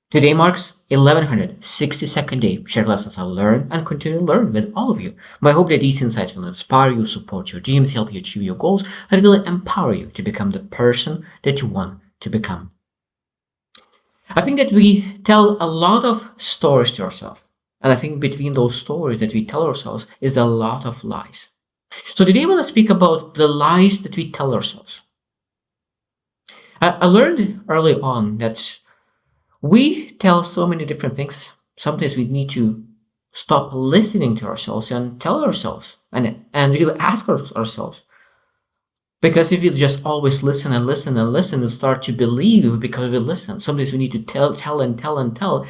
Today marks 1162nd day. Share lessons I'll learn and continue to learn with all of you. My hope that these insights will inspire you, support your dreams, help you achieve your goals, and really empower you to become the person that you want to become. I think that we tell a lot of stories to ourselves. And I think between those stories that we tell ourselves is a lot of lies. So today I want to speak about the lies that we tell ourselves. I learned early on that we tell so many different things. Sometimes we need to stop listening to ourselves and tell ourselves and really ask ourselves. Because if you just always listen and listen and listen, you start to believe because we listen. Sometimes we need to tell and tell and tell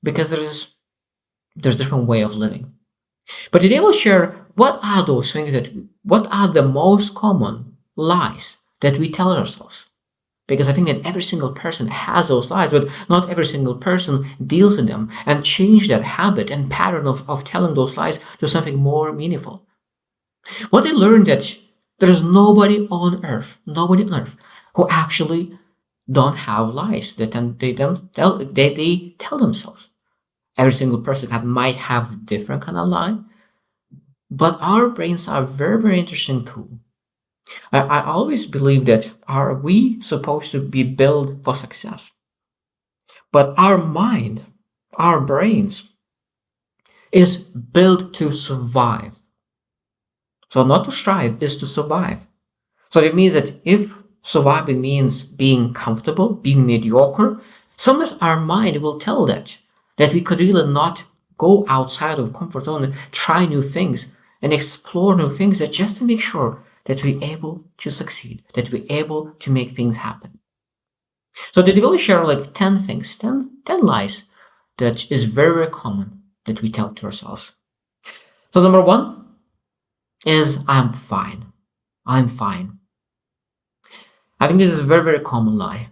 because there's different way of living. But today we'll share what are those things what are the most common lies that we tell ourselves. Because I think that every single person has those lies, but not every single person deals with them and change that habit and pattern of telling those lies to something more meaningful. What I learned that there's nobody on earth, who actually don't have lies that they tell themselves. Every single person might have different kind of lie, but our brains are very, very interesting tool. I always believe that are we supposed to be built for success? But our mind, our brains, is built to survive. So not to strive, is to survive. So it means that if surviving means being comfortable, being mediocre, sometimes our mind will tell that we could really not go outside of comfort zone and try new things and explore new things that just to make sure that we're able to succeed, that we're able to make things happen. So did really share like 10 things, 10 lies that is very, very common that we tell to ourselves. So number one is I'm fine. I'm fine. I think this is a very, very common lie.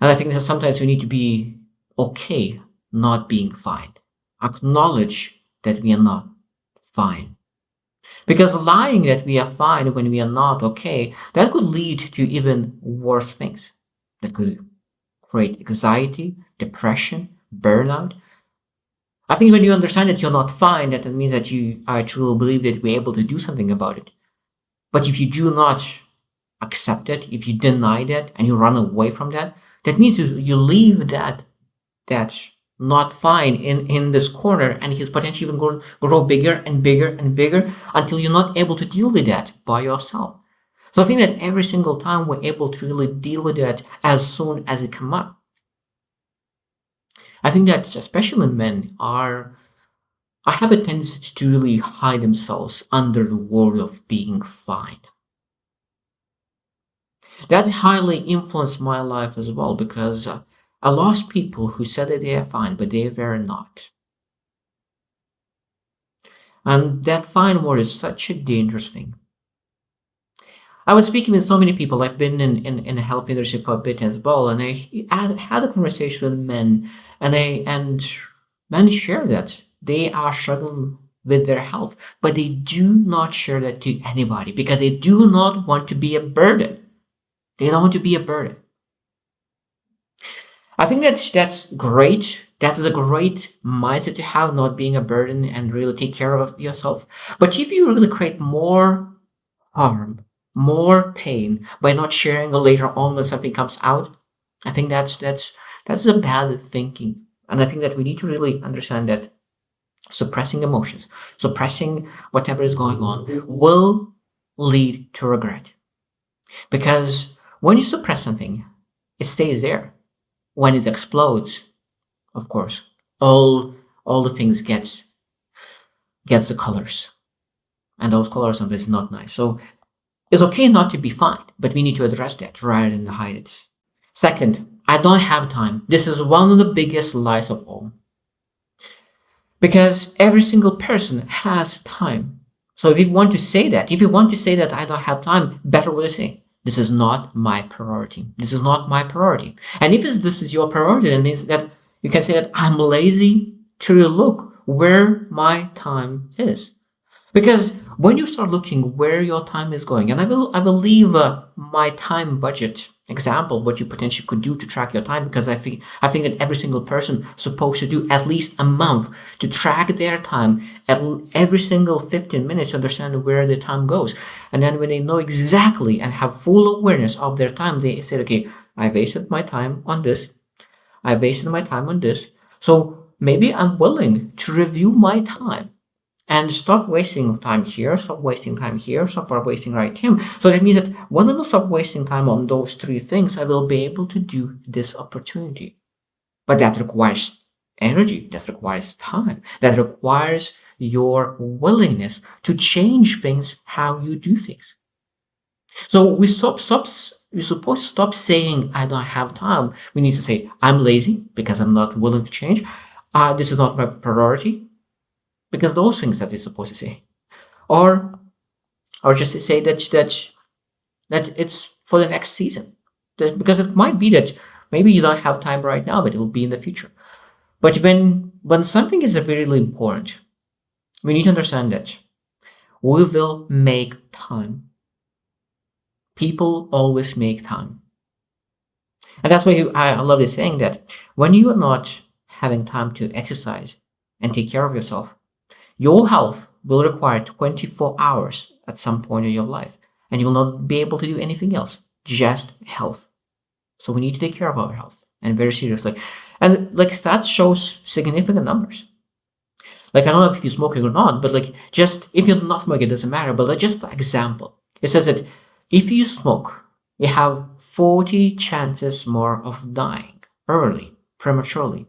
And I think that sometimes we need to be okay not being fine. Acknowledge that we are not fine. Because lying that we are fine when we are not okay, that could lead to even worse things. That could create anxiety, depression, burnout. I think when you understand that you're not fine, that means that you truly believe that we're able to do something about it. But if you do not accept it, if you deny that and you run away from that, that means you leave that not fine in this corner, and he's potentially even going to grow bigger and bigger and bigger until you're not able to deal with that by yourself. So I think that every single time we're able to really deal with that as soon as it comes up. I think that especially men I have a tendency to really hide themselves under the word of being fine. That's highly influenced my life as well because I lost people who said that they are fine, but they were not. And that fine word is such a dangerous thing. I was speaking with so many people. I've been in a health leadership for a bit as well, and I had a conversation with men, and men share that they are struggling with their health, but they do not share that to anybody because they do not want to be a burden. They don't want to be a burden. I think that's great. That's a great mindset to have, not being a burden and really take care of yourself. But if you really create more harm, more pain by not sharing later on when something comes out, I think that's a bad thinking. And I think that we need to really understand that suppressing emotions, suppressing whatever is going on will lead to regret. Because when you suppress something, it stays there. When it explodes, of course, all the things gets the colors. And those colors sometimes not nice. So it's okay not to be fine, but we need to address that rather than hide it. Second, I don't have time. This is one of the biggest lies of all. Because every single person has time. So if you want to say that, I don't have time, better what to say. This is not my priority. This is not my priority. And if this is your priority, then it means that you can say that I'm lazy to look where my time is. Because when you start looking where your time is going, and I will leave my time budget example, what you potentially could do to track your time, because I think that every single person is supposed to do at least a month to track their time at every single 15 minutes to understand where the time goes. And then when they know exactly and have full awareness of their time, they say, okay, I wasted my time on this. I wasted my time on this. So maybe I'm willing to review my time and stop wasting time here, stop wasting time here, stop wasting right here. So that means that when I will stop wasting time on those three things, I will be able to do this opportunity. But that requires energy, that requires time, that requires your willingness to change things, how you do things. So we're supposed to stop saying I don't have time. We need to say I'm lazy because I'm not willing to change. This is not my priority, because those things that we're supposed to say, or just to say that it's for the next season, because it might be that maybe you don't have time right now, but it will be in the future. But when something is very really important, we need to understand that we will make time. People always make time, and that's why I love this saying that when you are not having time to exercise and take care of yourself, your health will require 24 hours at some point in your life, and you will not be able to do anything else, just health. So we need to take care of our health, and very seriously. And like stats shows significant numbers. Like I don't know if you're smoking or not, but like just if you're not smoking, it doesn't matter. But like just for example, it says that if you smoke, you have 40 chances more of dying early, prematurely.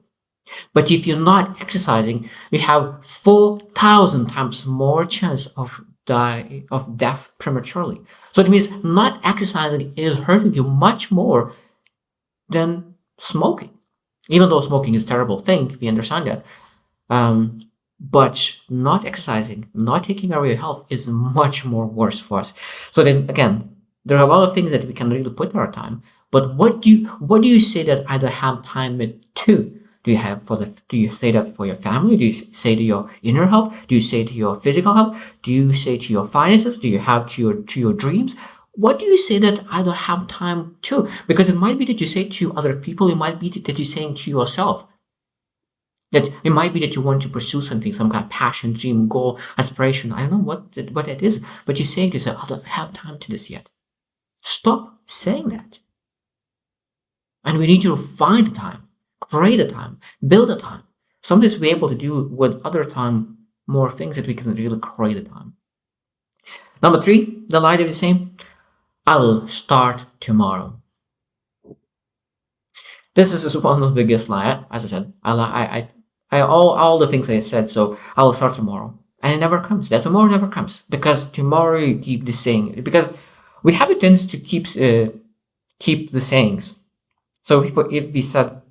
But if you're not exercising, you have 4,000 times more chance of death prematurely. So it means not exercising is hurting you much more than smoking. Even though smoking is a terrible thing, we understand that. Um, but not exercising, not taking care of your health is much more worse for us. So then again, there are a lot of things that we can really put in our time. But what do you say that I don't have time to? Do you say that for your family? Do you say to your inner health? Do you say to your physical health? Do you say to your finances? Do you have to your dreams? What do you say that I don't have time to? Because it might be that you say to other people, it might be that you're saying to yourself. That it might be that you want to pursue something, some kind of passion, dream, goal, aspiration. I don't know what that is, but you're saying to yourself, I don't have time to this yet. Stop saying that. And we need to find the time, create a time, build a time. Sometimes we're able to do with other time more things that we can really create a time. Number three, the lie that is saying, I will start tomorrow. This is one of the biggest lie. As I said, all the things I said. So I will start tomorrow, and it never comes. That tomorrow never comes, because tomorrow you keep the saying, because we have a tendency to keep the sayings. So if we said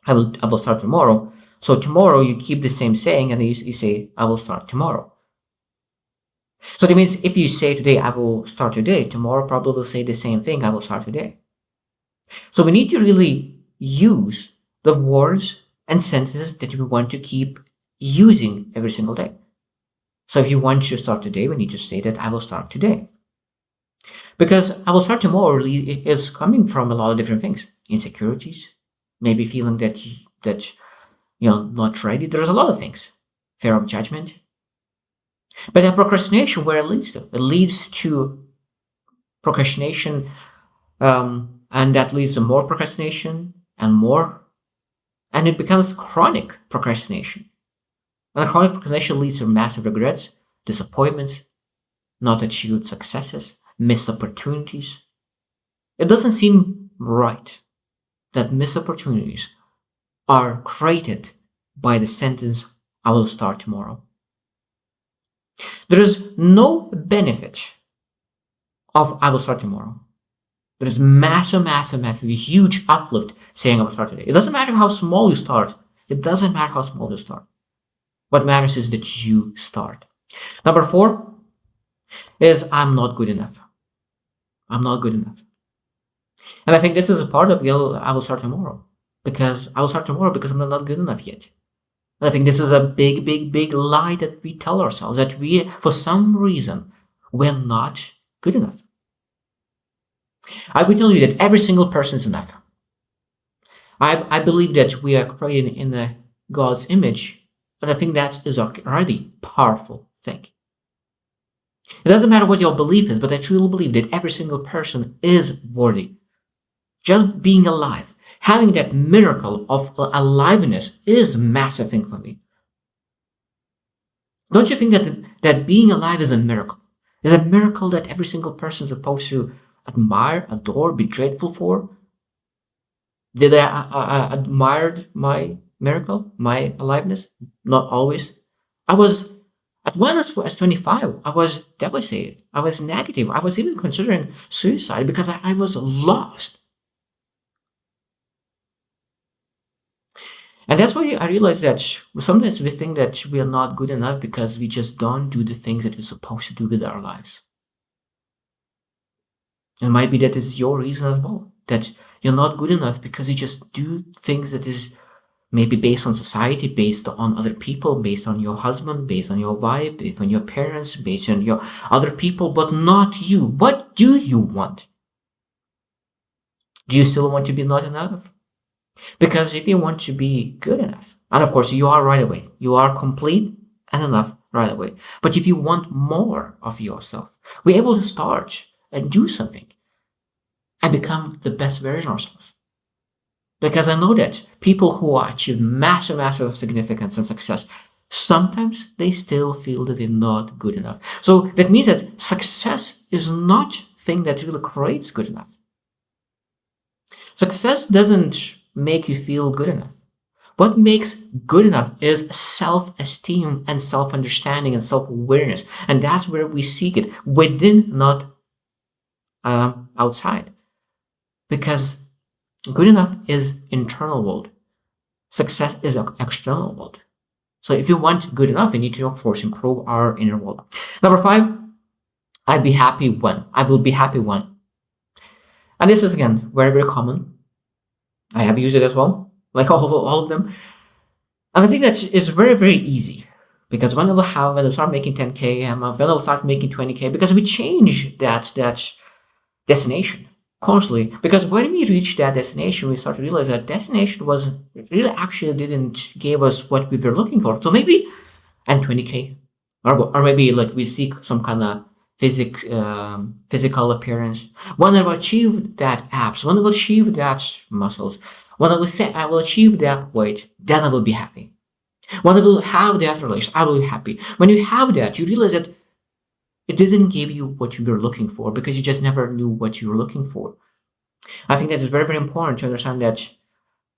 I will start tomorrow, so tomorrow you keep the same saying, and you say I will start tomorrow. So that means if you say today I will start today, tomorrow probably will say the same thing, I will start today. So we need to really use the words and sentences that we want to keep using every single day. So if you want to start today, we need to say that I will start today. Because I will start tomorrow really is coming from a lot of different things. Insecurities, maybe feeling that you're not ready. There's a lot of things. Fear of judgment. But that procrastination, where it leads to? It leads to procrastination, and that leads to more procrastination and more, and it becomes chronic procrastination. And chronic procrastination leads to massive regrets, disappointments, not achieved successes, missed opportunities. It doesn't seem right that missed opportunities are created by the sentence, I will start tomorrow. There is no benefit of I will start tomorrow. There is massive, huge uplift saying I will start today. It doesn't matter how small you start. It doesn't matter how small you start. What matters is that you start. Number four is I'm not good enough. I'm not good enough. And I think this is a part of I will start tomorrow. Because I will start tomorrow because I'm not good enough yet. And I think this is a big, big, big lie that we tell ourselves, that we, for some reason, we're not good enough. I would tell you that every single person is enough. I believe that we are created in God's image, and I think that is already powerful thing. It doesn't matter what your belief is, but I truly believe that every single person is worthy. Just being alive, having that miracle of aliveness is a massive thing for me. Don't you think that being alive is a miracle? Is a miracle that every single person is supposed to admire, adore, be grateful for? Did I admired my miracle, my aliveness? Not always. I was at when I was 25. I was devastated. I was negative. I was even considering suicide because I was lost. And that's why I realized that sometimes we think that we are not good enough because we just don't do the things that we're supposed to do with our lives. It might be that is your reason as well. That you're not good enough because you just do things that is maybe based on society, based on other people, based on your husband, based on your wife, based on your parents, based on your other people, but not you. What do you want? Do you still want to be not enough? Because if you want to be good enough, and of course you are right away, you are complete and enough right away. But if you want more of yourself, we're able to start and do something and become the best version of ourselves. Because I know that people who achieve massive, massive significance and success, sometimes they still feel that they're not good enough. So that means that success is not thing that really creates good enough. Success doesn't make you feel good enough. What makes good enough is self-esteem and self-understanding and self-awareness. And that's where we seek it, within, not outside. Because good enough is internal world. Success is external world. So if you want good enough, you need to, of course, improve our inner world. Number 5, I will be happy when. And this is again very, very common. I have used it as well, like all of them. And I think that is very, very easy. Because when I start making 10K a month, when I'll start making 20K, because we change that destination constantly. Because when we reach that destination, we start to realize that destination was really actually didn't give us what we were looking for. So maybe and 20K, or maybe like we seek some kind of physical appearance. When I will achieve that abs, when I will achieve that muscles, when I will say I will achieve that weight, then I will be happy. When I will have that relation, I will be happy. When you have that, you realize that it didn't give you what you were looking for because you just never knew what you were looking for. I think that is very, very important to understand that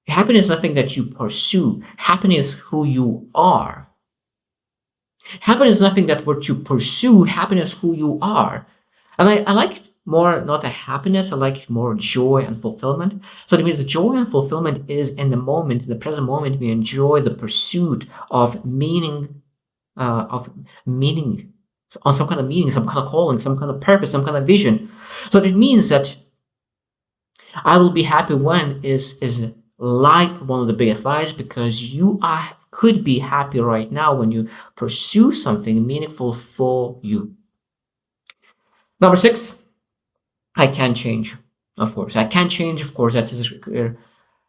happiness is nothing that you pursue. Happiness is who you are. Happiness is nothing that what you pursue. Happiness is who you are. And I like more not a happiness, I like more joy and fulfillment. So that means the joy and fulfillment is in the moment, in the present moment, we enjoy the pursuit of meaning, on some kind of meaning, some kind of calling, some kind of purpose, some kind of vision. So that means that I will be happy when is like one of the biggest lies, because you could be happy right now when you pursue something meaningful for you. Number 6, I can change. Of course, I can change. Of course, that's clear.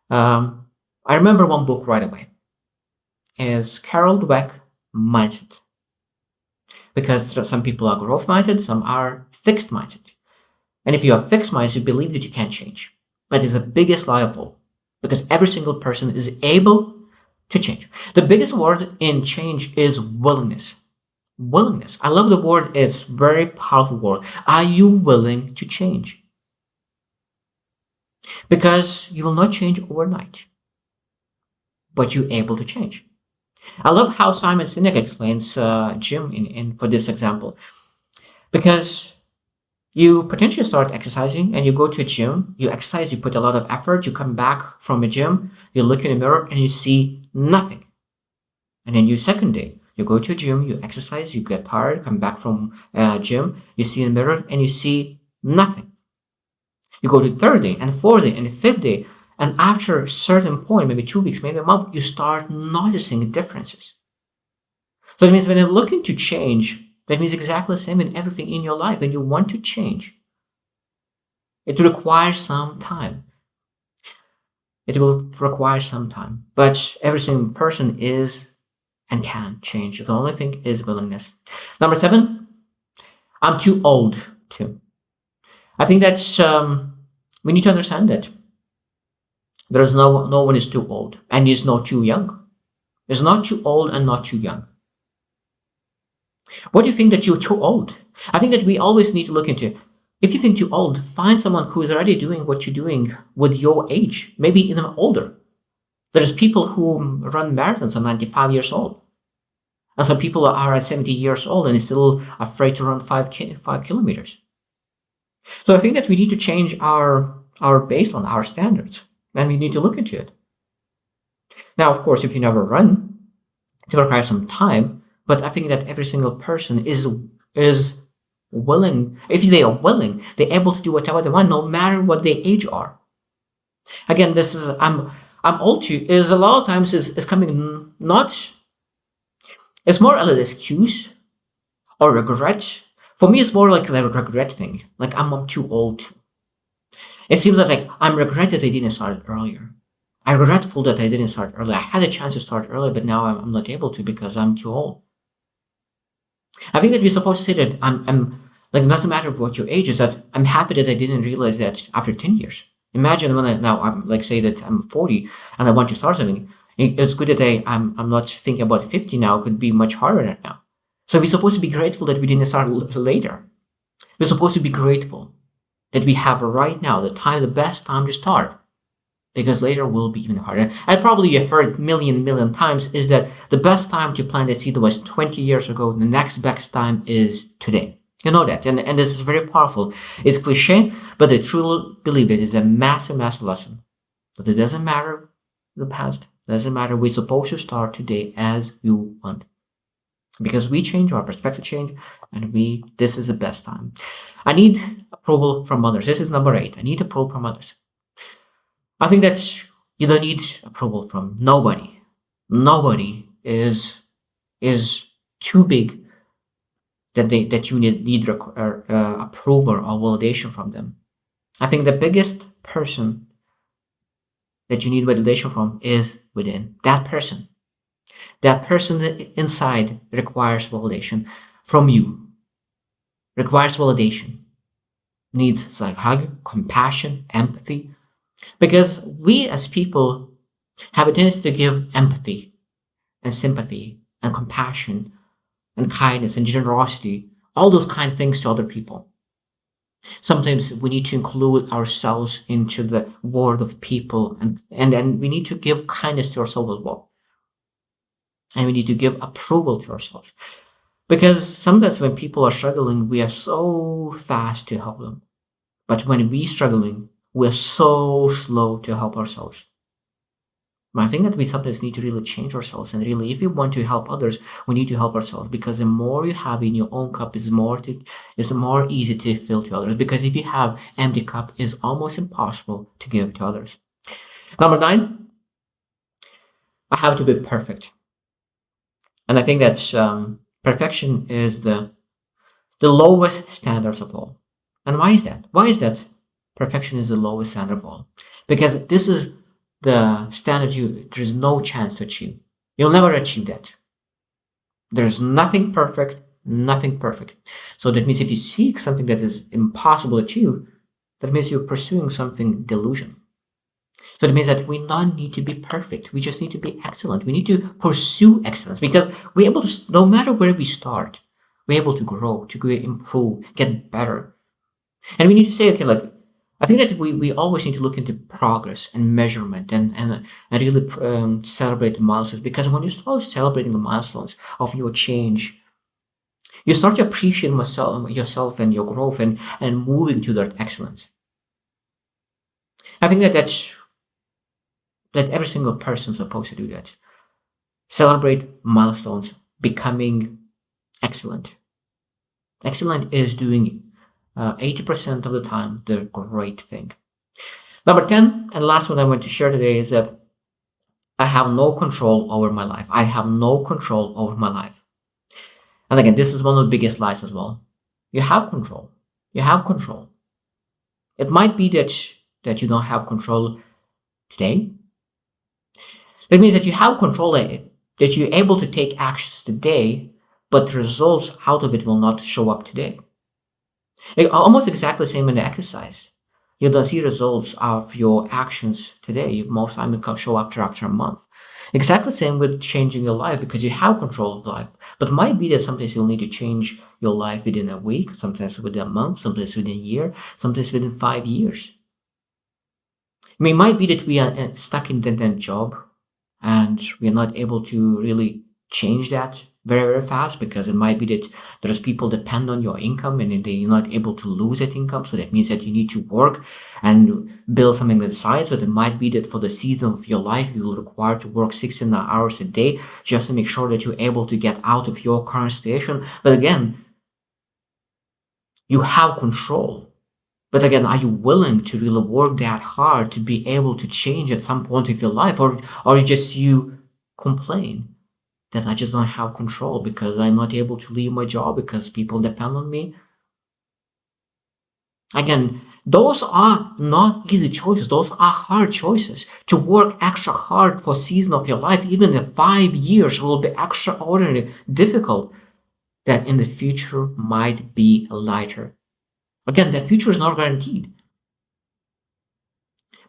I remember one book right away. Is Carol Dweck Mindset. Because some people are growth mindset, some are fixed mindset. And if you are fixed mindset, you believe that you can't change. But it's the biggest lie of all. Because every single person is able to change. The biggest word in change is willingness. Willingness. I love the word. It's a very powerful word. Are you willing to change? Because you will not change overnight. But you're able to change. I love how Simon Sinek explains gym for this example. Because you potentially start exercising and you go to a gym, you exercise, you put a lot of effort, you come back from a gym, you look in the mirror and you see nothing. And then you second day, you go to a gym, you exercise, you get tired, come back from a gym, you see in the mirror and you see nothing. You go to the third day and fourth day and the fifth day, And after a certain point, maybe 2 weeks, maybe a month, you start noticing differences. So it means when you're looking to change, that means exactly the same in everything in your life. When you want to change, it requires some time. It will require some time. But every single person is and can change. The only thing is willingness. Number 7, I'm too old to. I think that's we need to understand that there is no one is too old and is not too young. It's not too old and not too young. What do you think that you're too old? I think that we always need to look into. If you think too old, find someone who is already doing what you're doing with your age, maybe even older. There's people who run marathons at 95 years old. And some people are at 70 years old and is still afraid to run 5 kilometers. So I think that we need to change our baseline, our standards, and we need to look into it. Now, of course, if you never run, it will require some time, but I think that every single person is willing. If they are willing, they're able to do whatever they want, no matter what their age are. Again, this is I'm old too. Is a lot of times is coming not. It's more an excuse or regret. For me, it's more like a regret thing. Like I'm too old. It seems like I'm regretted I didn't start earlier. I'm regretful that I didn't start earlier. I had a chance to start earlier, but now I'm not able to because I'm too old. I think that we're supposed to say that I'm like, it doesn't matter what your age is, that I'm happy that I didn't realize that after 10 years. Imagine when now I'm like, say that I'm 40 and I want to start something. It's good that I'm not thinking about 50 now. It could be much harder now. So we're supposed to be grateful that we didn't start later. We're supposed to be grateful that we have right now the best time to start, because later will be even harder. And probably you've heard million times is that the best time to plant a seed was 20 years ago. The next best time is today. You know that, and this is very powerful. It's cliche, but I truly believe it is a massive lesson. But it doesn't matter the past. It doesn't matter. We're supposed to start today as you want, because we change, our perspective change, and this is the best time. I need approval from others. This is number 8. I need approval from others. I think that you don't need approval from nobody. Nobody is too big that you need approval or validation from them. I think the biggest person that you need validation from is within that person. That person inside requires validation from you. Requires validation. Needs like hug, compassion, empathy. Because we as people have a tendency to give empathy and sympathy and compassion and kindness and generosity, all those kind of things to other people. Sometimes we need to include ourselves into the world of people, and then we need to give kindness to ourselves as well. And we need to give approval to ourselves. Because sometimes when people are struggling, we are so fast to help them. But when we're struggling, we're so slow to help ourselves. I think that we sometimes need to really change ourselves, and really, if we want to help others, we need to help ourselves, because the more you have in your own cup is more easy to fill to others. Because if you have empty cup, it's almost impossible to give to others. Number 9, I have to be perfect, and I think that perfection is the lowest standards of all. And why is that? Why is that perfection is the lowest standard of all? Because this is the standard there's no chance to achieve. You'll never achieve that. There's nothing perfect. So that means if you seek something that is impossible to achieve, that means you're pursuing something delusion. So that means that we don't need to be perfect. We just need to be excellent. We need to pursue excellence, because we're able to, no matter where we start, we're able to grow, to improve, get better. And we need to say, okay, like, I think that we always need to look into progress and measurement, and really celebrate the milestones. Because when you start celebrating the milestones of your change, you start to appreciate yourself and your growth, and moving to that excellence. I think that every single person is supposed to do that. Celebrate milestones, becoming excellent. Excellent is doing 80% of the time the great thing. Number 10, and last one I want to share today, is that I have no control over my life. I have no control over my life. And again, this is one of the biggest lies as well. You have control. You have control. It might be that you don't have control today. That means that you have control, that you're able to take actions today, but the results out of it will not show up today. Almost exactly the same in the exercise. You don't see results of your actions today. Most time it can show up after a month. Exactly the same with changing your life, because you have control of life. But it might be that sometimes you'll need to change your life within a week, sometimes within a month, sometimes within a year, sometimes within 5 years. I mean, it might be that we are stuck in that job and we are not able to really change that very, very fast, because it might be that there's people depend on your income and they're not able to lose that income. So that means that you need to work and build something on the side. So it might be that for the season of your life, you will require to work 16 hours a day just to make sure that you're able to get out of your current situation. But again, you have control. But again, are you willing to really work that hard to be able to change at some point of your life? Or you complain that I just don't have control because I'm not able to leave my job because people depend on me? Again, those are not easy choices. Those are hard choices. To work extra hard for a season of your life, even in 5 years, will be extraordinarily difficult. That in the future might be lighter. Again, that future is not guaranteed.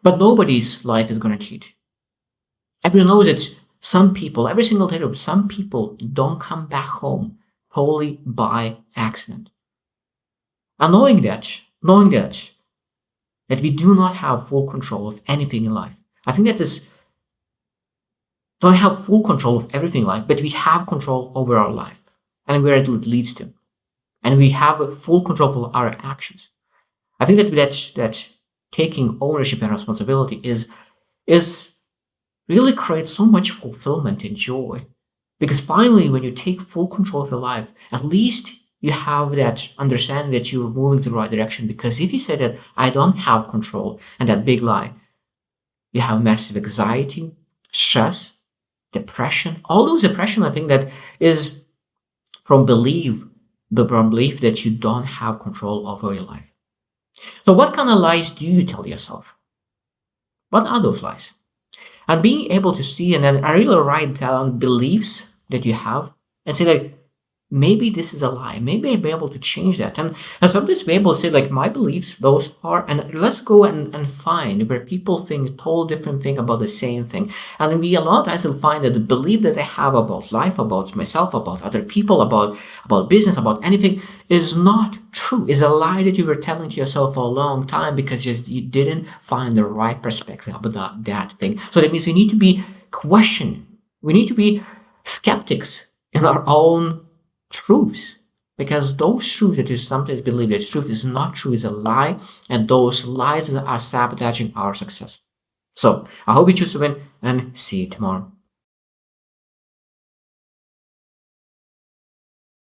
But nobody's life is guaranteed. Everyone knows that some people, every single day, some people don't come back home wholly by accident. And knowing that we do not have full control of anything in life. I think that is, don't have full control of everything in life, but we have control over our life and where it leads to. And we have full control of our actions. I think that taking ownership and responsibility is really creates so much fulfillment and joy. Because finally, when you take full control of your life, at least you have that understanding that you're moving to the right direction. Because if you say that I don't have control, and that big lie, you have massive anxiety, stress, depression. All those depression, I think that is from belief that you don't have control over your life. So what kind of lies do you tell yourself? What are those lies? And being able to see and then I really write down beliefs that you have and say like, maybe this is a lie. Maybe I'll be able to change that. And sometimes be able to say like my beliefs, those are, and let's go and find where people think totally different thing about the same thing. And we a lot of times will find that the belief that I have about life, about myself, about other people, about business, about anything is not true. Is a lie that you were telling to yourself for a long time because you didn't find the right perspective about that thing. So that means we need to be questioned. We need to be skeptics in our own truths, because those truths that you sometimes believe that truth is not true is a lie, and those lies are sabotaging our success. So I hope you choose to win and see you tomorrow.